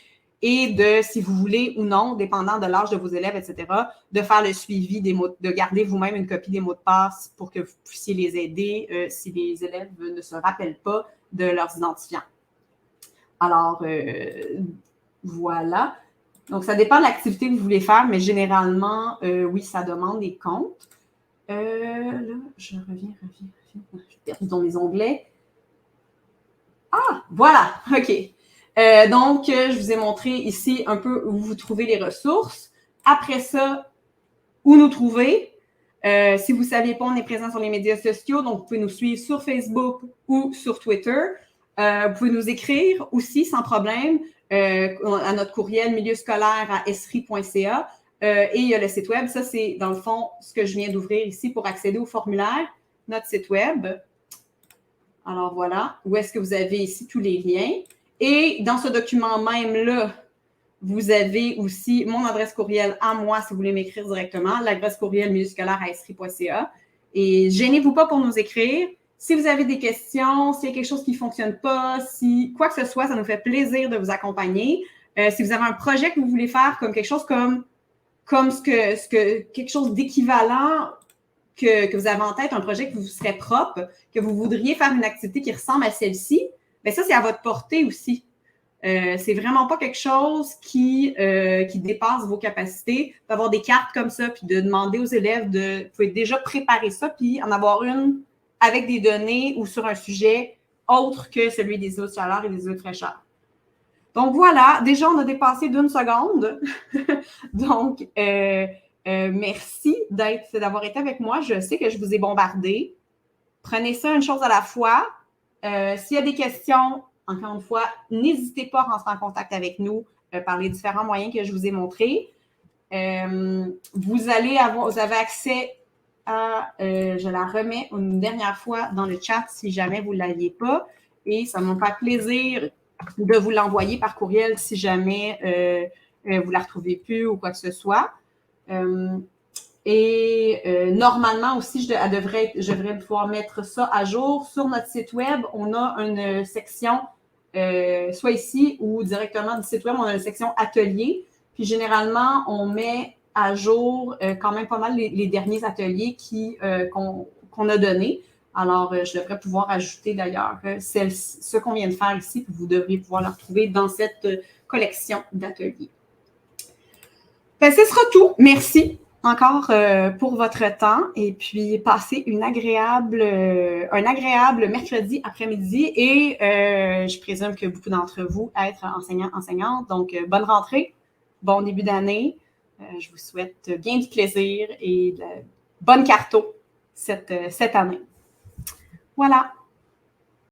et si vous voulez ou non, dépendant de l'âge de vos élèves, etc., de faire le suivi de garder vous-même une copie des mots de passe pour que vous puissiez les aider si les élèves ne se rappellent pas de leurs identifiants. Alors, voilà. Donc, ça dépend de l'activité que vous voulez faire, mais généralement, oui, ça demande des comptes. Là, je reviens. Je perds dans mes onglets. Ah, voilà, OK. Donc, je vous ai montré ici un peu où vous trouvez les ressources. Après ça, où nous trouver. Si vous ne saviez pas, on est présent sur les médias sociaux, donc vous pouvez nous suivre sur Facebook ou sur Twitter. Vous pouvez nous écrire aussi sans problème à notre courriel milieu-scolaire@esri.ca et il y a le site web. Ça, c'est dans le fond ce que je viens d'ouvrir ici pour accéder au formulaire, notre site web. Alors voilà, où est-ce que vous avez ici tous les liens. Et dans ce document même-là, vous avez aussi mon adresse courriel à moi si vous voulez m'écrire directement, l'adresse courriel milieu-scolaire@esri.ca. Et gênez-vous pas pour nous écrire. Si vous avez des questions, s'il y a quelque chose qui ne fonctionne pas, si quoi que ce soit, ça nous fait plaisir de vous accompagner. Si vous avez un projet que vous voulez faire comme quelque chose quelque chose d'équivalent que vous avez en tête, un projet que vous serez propre, que vous voudriez faire une activité qui ressemble à celle-ci, bien ça, c'est à votre portée aussi. C'est vraiment pas quelque chose qui dépasse vos capacités. D'avoir des cartes comme ça, puis de demander aux élèves vous pouvez déjà préparer ça, puis en avoir une avec des données ou sur un sujet autre que celui des îlots de chaleur et des îlots de fraîcheur. Donc voilà, déjà on a dépassé d'1 seconde. Donc, merci d'avoir été avec moi. Je sais que je vous ai bombardé. Prenez ça une chose à la fois. S'il y a des questions, encore une fois, n'hésitez pas à rentrer en contact avec nous par les différents moyens que je vous ai montrés. Vous avez accès à, je la remets une dernière fois dans le chat si jamais vous ne l'aviez pas. Et ça me fait plaisir de vous l'envoyer par courriel si jamais vous ne la retrouvez plus ou quoi que ce soit. Normalement aussi, je devrais pouvoir mettre ça à jour. Sur notre site web, on a une section, soit ici ou directement du site web, on a une section atelier. Puis généralement, on met à jour quand même pas mal les derniers ateliers qu'on a donnés. Alors, je devrais pouvoir ajouter d'ailleurs ce qu'on vient de faire ici, puis vous devriez pouvoir le retrouver dans cette collection d'ateliers. Ben, ce sera tout. Merci encore pour votre temps et puis passez un agréable mercredi après-midi et je présume que beaucoup d'entre vous êtes enseignants. Donc, bonne rentrée, bon début d'année. Je vous souhaite bien du plaisir et de bonne carto cette année. Voilà.